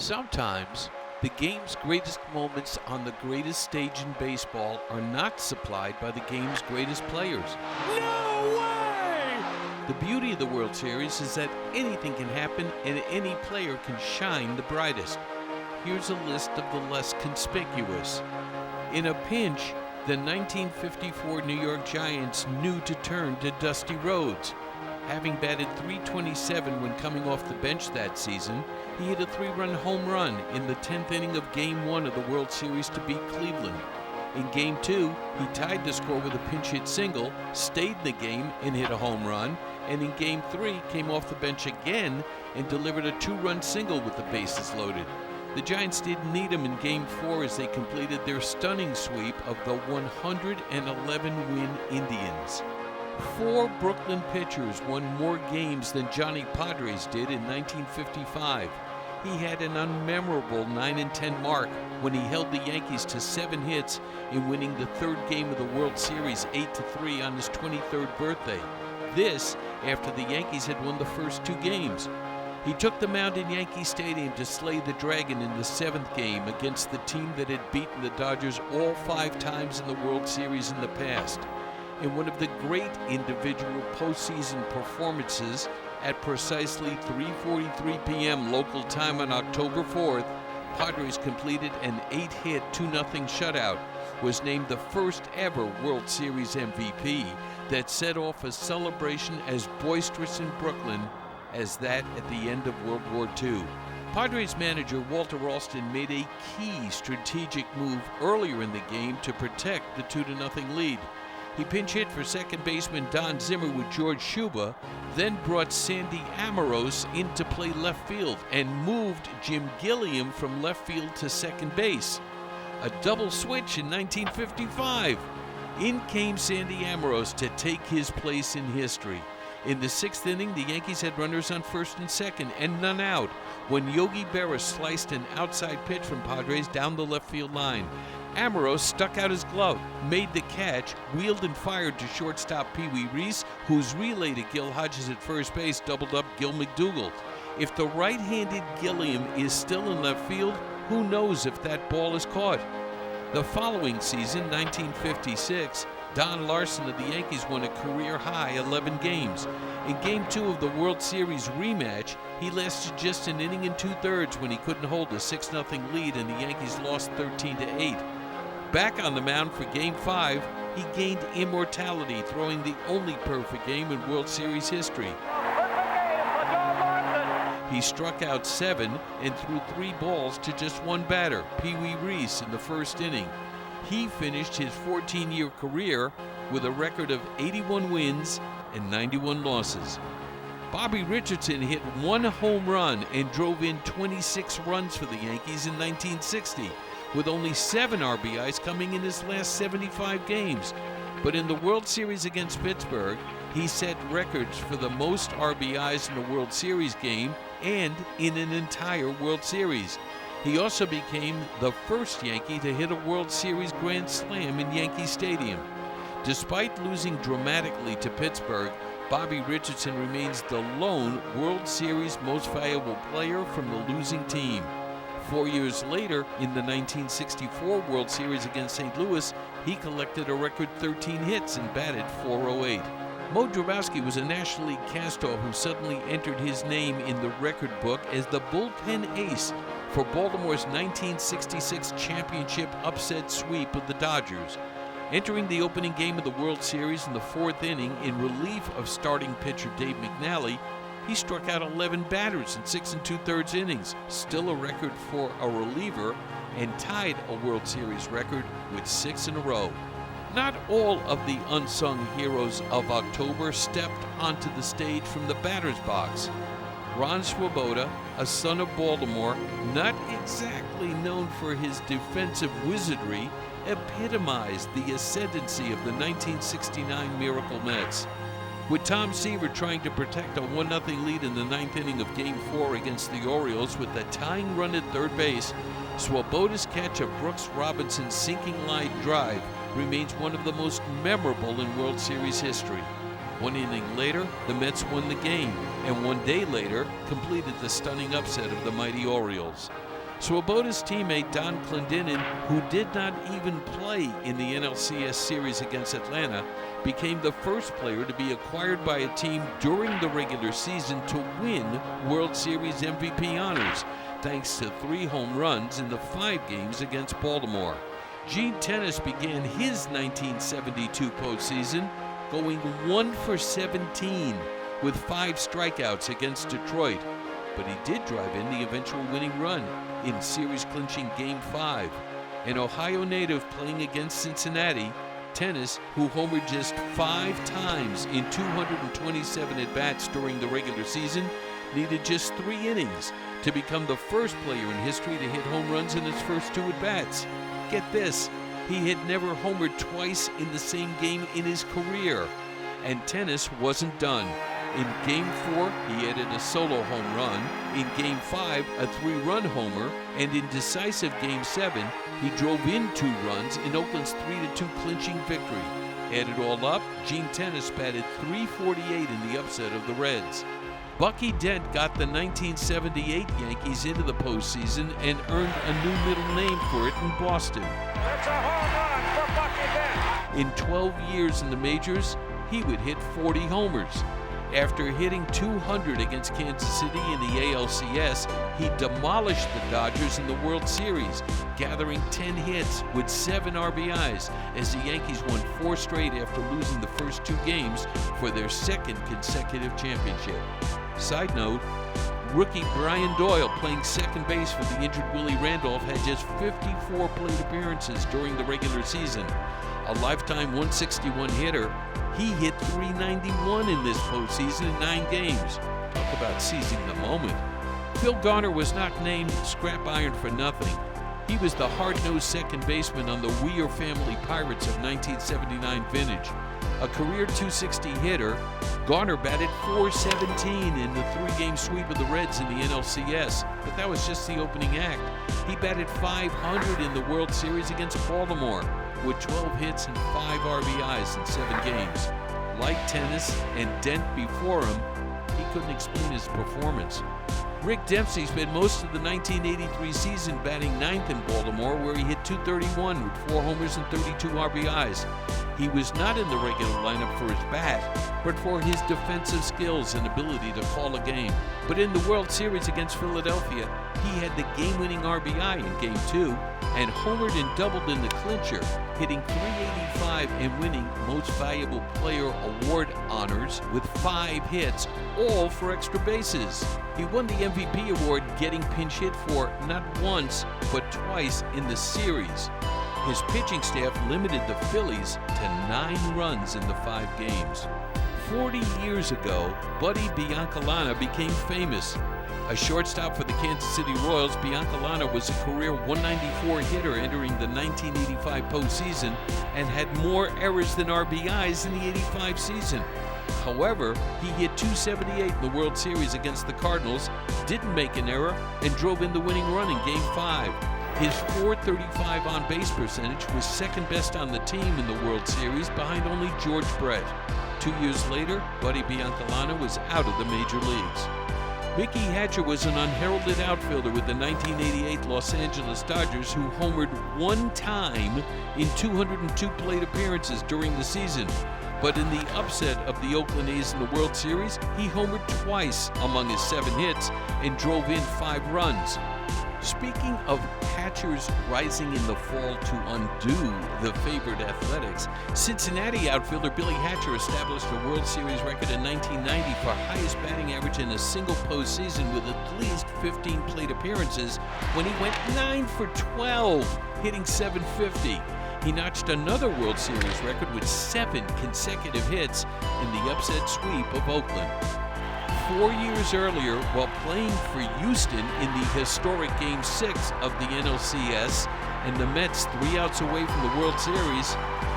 Sometimes, the game's greatest moments on the greatest stage in baseball are not supplied by the game's greatest players. No way! The beauty of the World Series is that anything can happen and any player can shine the brightest. Here's a list of the less conspicuous. In a pinch, the 1954 New York Giants knew to turn to Dusty Rhodes. Having batted .327 when coming off the bench that season, he hit a 3-run home run in the 10th inning of Game 1 of the World Series to beat Cleveland. In Game 2, he tied the score with a pinch hit single, stayed in the game and hit a home run, and in Game 3 came off the bench again and delivered a 2-run single with the bases loaded. The Giants didn't need him in Game 4 as they completed their stunning sweep of the 111-win Indians. 4 Brooklyn pitchers won more games than Johnny Padres did in 1955. He had an unmemorable 9-10 mark when he held the Yankees to 7 hits in winning the 3rd game of the World Series 8-3 on his 23rd birthday. This after the Yankees had won the first 2 games. He took the mound in Yankee Stadium to slay the Dragon in the 7th game against the team that had beaten the Dodgers all 5 times in the World Series in the past. In one of the great individual postseason performances at precisely 3:43 p.m. local time on October 4th, Padres completed an 8-hit 2-0 shutout, was named the first ever World Series MVP that set off a celebration as boisterous in Brooklyn as that at the end of World War II. Padres manager Walter Alston made a key strategic move earlier in the game to protect the 2-0 lead. He pinch hit for second baseman Don Zimmer with George Shuba, then brought Sandy Amoros in to play left field and moved Jim Gilliam from left field to second base. A double switch in 1955. In came Sandy Amoros to take his place in history. In the 6th inning, the Yankees had runners on first and second and none out when Yogi Berra sliced an outside pitch from Padres down the left field line. Amoros stuck out his glove, made the catch, wheeled and fired to shortstop Pee Wee Reese, whose relay to Gil Hodges at first base doubled up Gil McDougall. If the right-handed Gilliam is still in left field, who knows if that ball is caught? The following season, 1956, Don Larson of the Yankees won a career-high 11 games. In Game 2 of the World Series rematch, he lasted just an inning and 2/3 when he couldn't hold a 6-0 lead and the Yankees lost 13-8. Back on the mound for Game 5, he gained immortality, throwing the only perfect game in World Series history. He struck out 7 and threw 3 balls to just 1 batter, Pee Wee Reese, in the first inning. He finished his 14-year career with a record of 81 wins and 91 losses. Bobby Richardson hit 1 home run and drove in 26 runs for the Yankees in 1960, with only 7 RBIs coming in his last 75 games. But in the World Series against Pittsburgh, he set records for the most RBIs in a World Series game and in an entire World Series. He also became the first Yankee to hit a World Series Grand Slam in Yankee Stadium. Despite losing dramatically to Pittsburgh, Bobby Richardson remains the lone World Series most valuable player from the losing team. 4 years later, in the 1964 World Series against St. Louis, he collected a record 13 hits and batted .408. Mo Drabowski was a National League castoff who suddenly entered his name in the record book as the bullpen ace for Baltimore's 1966 championship upset sweep of the Dodgers. Entering the opening game of the World Series in the 4th inning in relief of starting pitcher Dave McNally, he struck out 11 batters in 6 2/3 innings, still a record for a reliever, and tied a World Series record with 6 in a row. Not all of the unsung heroes of October stepped onto the stage from the batter's box. Ron Swoboda, a son of Baltimore, not exactly known for his defensive wizardry, epitomized the ascendancy of the 1969 Miracle Mets. With Tom Seaver trying to protect a 1-0 lead in the 9th inning of Game 4 against the Orioles with the tying run at third base, Swoboda's catch of Brooks Robinson's sinking line drive remains one of the most memorable in World Series history. 1 inning later, the Mets won the game, and 1 day later, completed the stunning upset of the mighty Orioles. Swoboda's teammate Don Clendenin, who did not even play in the NLCS series against Atlanta, became the first player to be acquired by a team during the regular season to win World Series MVP honors, thanks to 3 home runs in the 5 games against Baltimore. Gene Tenace began his 1972 postseason going 1 for 17 with 5 strikeouts against Detroit, but he did drive in the eventual winning run in series-clinching Game 5. An Ohio native playing against Cincinnati, Tenace, who homered just 5 times in 227 at-bats during the regular season, needed just 3 innings to become the first player in history to hit home runs in his first 2 at-bats. Get this, he had never homered twice in the same game in his career. And Tenace wasn't done. In Game 4, he added a solo home run. In Game 5, a 3-run homer. And in decisive Game 7, he drove in 2 runs in Oakland's 3-2 clinching victory. Add it all up, Gene Tenace batted .348 in the upset of the Reds. Bucky Dent got the 1978 Yankees into the postseason and earned a new middle name for it in Boston. That's a home run for Bucky Dent. In 12 years in the majors, he would hit 40 homers. After hitting 200 against Kansas City in the ALCS, he demolished the Dodgers in the World Series, gathering 10 hits with 7 RBIs as the Yankees won 4 straight after losing the first 2 games for their 2nd consecutive championship. Side note, rookie Brian Doyle, playing second base for the injured Willie Randolph, had just 54 plate appearances during the regular season. A lifetime 161 hitter, he hit .391 in this postseason in 9 games. Talk about seizing the moment. Phil Garner was not named scrap iron for nothing. He was the hard-nosed second baseman on the Weir family Pirates of 1979 vintage. A career .260 hitter, Garner batted .417 in the 3-game sweep of the Reds in the NLCS, but that was just the opening act. He batted .500 in the World Series against Baltimore, with 12 hits and 5 RBIs in 7 games. Like Tenace and Dent before him, he couldn't explain his performance. Rick Dempsey spent most of the 1983 season batting 9th in Baltimore, where he hit .231 with 4 homers and 32 RBIs. He was not in the regular lineup for his bat, but for his defensive skills and ability to call a game. But in the World Series against Philadelphia, he had the game-winning RBI in Game 2 and homered and doubled in the clincher, hitting .385 and winning Most Valuable Player Award honors with 5 hits, all for extra bases. He won the MVP award, getting pinch hit for not once, but twice in the series. His pitching staff limited the Phillies to 9 runs in the 5 games. 40 years ago, Buddy Biancalana became famous. A shortstop for the Kansas City Royals, Biancalana was a career .194 hitter entering the 1985 postseason and had more errors than RBIs in the '85 season. However, he hit .278 in the World Series against the Cardinals, didn't make an error, and drove in the winning run in Game 5. His .435 on-base percentage was second best on the team in the World Series, behind only George Brett. 2 years later, Buddy Biancalana was out of the major leagues. Mickey Hatcher was an unheralded outfielder with the 1988 Los Angeles Dodgers, who homered 1 time in 202 plate appearances during the season. But in the upset of the Oakland A's in the World Series, he homered twice among his 7 hits and drove in 5 runs. Speaking of catchers rising in the fall to undo the favored Athletics, Cincinnati outfielder Billy Hatcher established a World Series record in 1990 for highest batting average in a single postseason with at least 15 plate appearances when he went 9 for 12, hitting .750. He notched another World Series record with 7 consecutive hits in the upset sweep of Oakland. 4 years earlier, while playing for Houston in the historic Game 6 of the NLCS and the Mets 3 outs away from the World Series,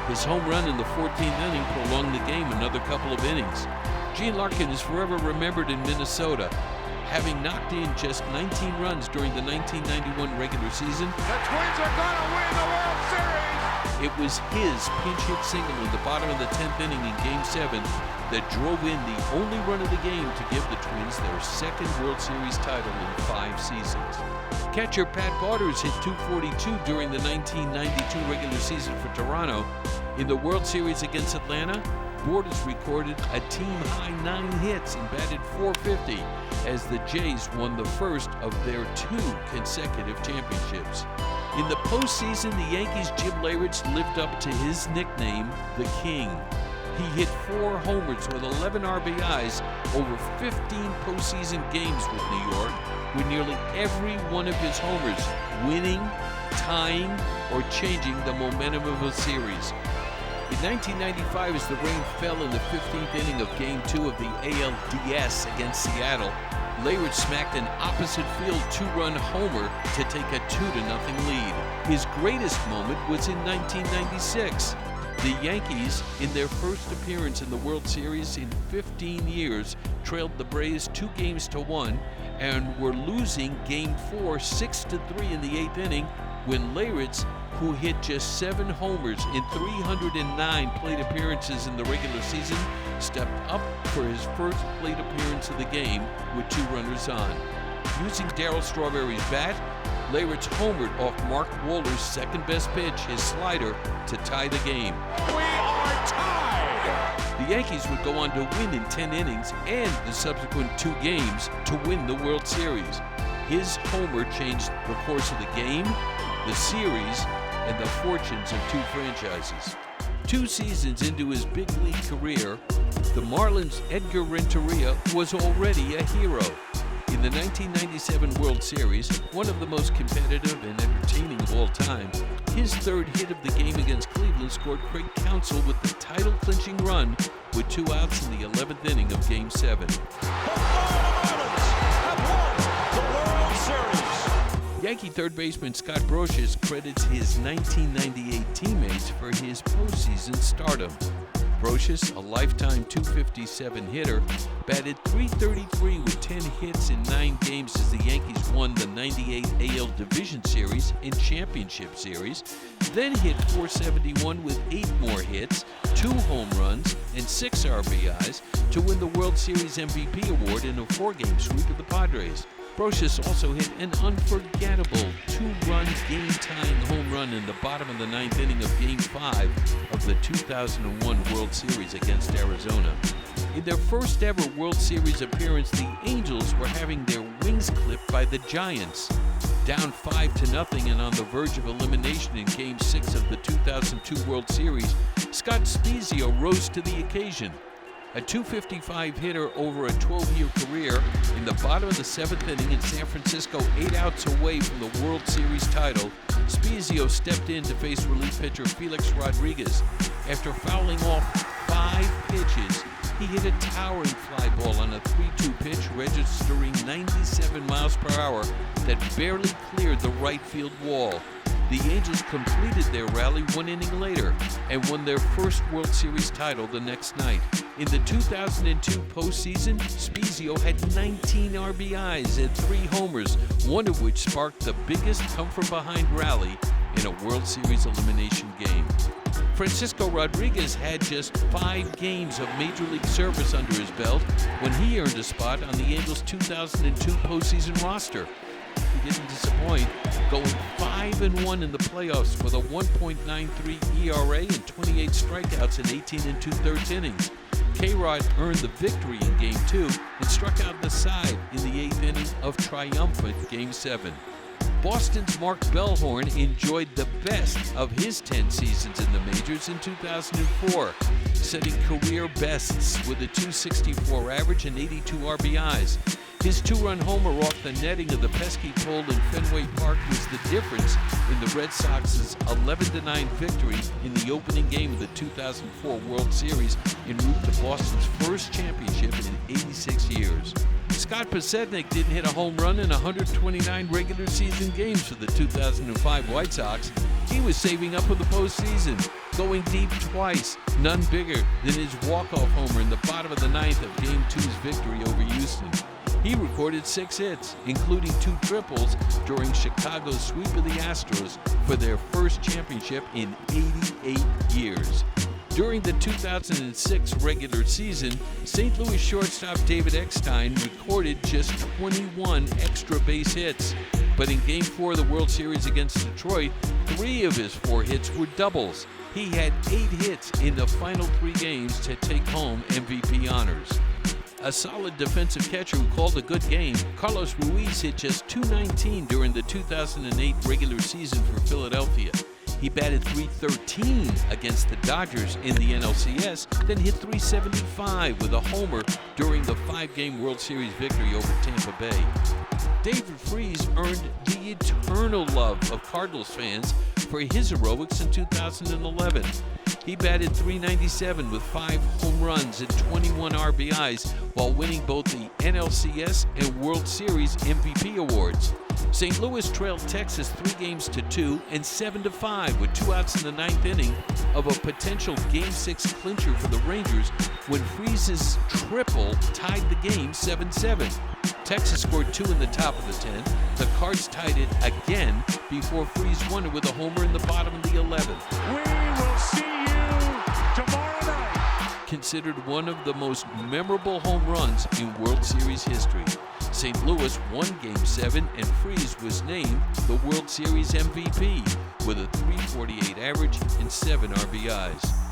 his home run in the 14th inning prolonged the game another couple of innings. Gene Larkin is forever remembered in Minnesota. having knocked in just 19 runs during the 1991 regular season. The Twins are going to win the World Series! It was his pinch hit single in the bottom of the 10th inning in Game 7 that drove in the only run of the game to give the Twins their second World Series title in 5 seasons. Catcher Pat Barters hit .242 during the 1992 regular season for Toronto. In the World Series against Atlanta, Barters recorded a team-high 9 hits and batted .450 as the Jays won the first of their 2 consecutive championships. In the postseason, the Yankees' Jim Leyritz lived up to his nickname, the King. He hit 4 homers with 11 RBIs over 15 postseason games with New York, with nearly every one of his homers winning, tying, or changing the momentum of a series. In 1995, as the rain fell in the 15th inning of Game 2 of the ALDS against Seattle, Leyritz smacked an opposite field 2-run homer to take a 2-0 lead. His greatest moment was in 1996. The Yankees, in their first appearance in the World Series in 15 years, trailed the Braves 2-1 and were losing Game 4 6-3 in the 8th inning when Leyritz, who hit just 7 homers in 309 plate appearances in the regular season, stepped up for his first plate appearance of the game with 2 runners on. Using Darryl Strawberry's bat, Leyritz homered off Mark Waller's second-best pitch, his slider, to tie the game. We are tied! The Yankees would go on to win in 10 innings and the subsequent 2 games to win the World Series. His homer changed the course of the game, the series, and the fortunes of 2 franchises. 2 seasons into his big league career, the Marlins' Edgar Renteria was already a hero. In the 1997 World Series, one of the most competitive and entertaining of all time, his 3rd hit of the game against Cleveland scored Craig Counsell with the title-clinching run with 2 outs in the 11th inning of Game 7. Yankee third baseman Scott Brosius credits his 1998 teammates for his postseason stardom. Brosius, a lifetime .257 hitter, batted .333 with 10 hits in 9 games as the Yankees won the '98 AL Division Series and Championship Series, then hit .471 with 8 more hits, 2 home runs, and 6 RBIs to win the World Series MVP award in a 4-game sweep of the Padres. Brosius also hit an unforgettable 2-run game-tying home run in the bottom of the 9th inning of Game 5 of the 2001 World Series against Arizona. In their first ever World Series appearance, the Angels were having their wings clipped by the Giants. Down 5-0 and on the verge of elimination in Game 6 of the 2002 World Series, Scott Spiezio rose to the occasion. A .255 hitter over a 12-year career, in the bottom of the 7th inning in San Francisco, 8 outs away from the World Series title, Spiezio stepped in to face relief pitcher Felix Rodriguez. After fouling off 5 pitches, he hit a towering fly ball on a 3-2 pitch, registering 97 miles per hour that barely cleared the right field wall. The Angels completed their rally 1 inning later and won their first World Series title the next night. In the 2002 postseason, Spiezio had 19 RBIs and 3 homers, one of which sparked the biggest come-from-behind rally in a World Series elimination game. Francisco Rodriguez had just 5 games of Major League service under his belt when he earned a spot on the Angels' 2002 postseason roster. He didn't disappoint, going 5-1 in the playoffs with a 1.93 ERA and 28 strikeouts in 18 2/3 innings. K-Rod earned the victory in Game 2 and struck out the side in the 8th inning of triumphant Game 7. Boston's Mark Bellhorn enjoyed the best of his 10 seasons in the majors in 2004, setting career bests with a .264 average and 82 RBIs. His 2-run homer off the netting of the pesky pole in Fenway Park was the difference in the Red Sox's 11-9 victory in the opening game of the 2004 World Series en route to Boston's first championship in 86 years. Scott Podsednik didn't hit a home run in 129 regular season games for the 2005 White Sox. He was saving up for the postseason, going deep twice, none bigger than his walk-off homer in the bottom of the 9th of Game 2's victory over Houston. He recorded 6 hits, including 2 triples during Chicago's sweep of the Astros for their first championship in 88 years. During the 2006 regular season, St. Louis shortstop David Eckstein recorded just 21 extra base hits. But in Game 4 of the World Series against Detroit, 3 of his 4 hits were doubles. He had 8 hits in the final 3 games to take home MVP honors. A solid defensive catcher who called a good game, Carlos Ruiz hit just .219 during the 2008 regular season for Philadelphia. He batted .313 against the Dodgers in the NLCS, then hit .375 with a homer during the 5-game World Series victory over Tampa Bay. David Freese earned the eternal love of Cardinals fans for his heroics in 2011. He batted .397 with 5 home runs and 21 RBIs while winning both the NLCS and World Series MVP awards. St. Louis trailed Texas 3-2 and 7-5 with 2 outs in the 9th inning of a potential Game 6 clincher for the Rangers when Freese's triple tied the game 7-7. Texas scored 2 in the top of the 10th. The Cards tied it again before Freese won it with a homer in the bottom of the 11th. We will see you tomorrow night. Considered one of the most memorable home runs in World Series history. St. Louis won Game 7 and Freese was named the World Series MVP with a .348 average and 7 RBIs.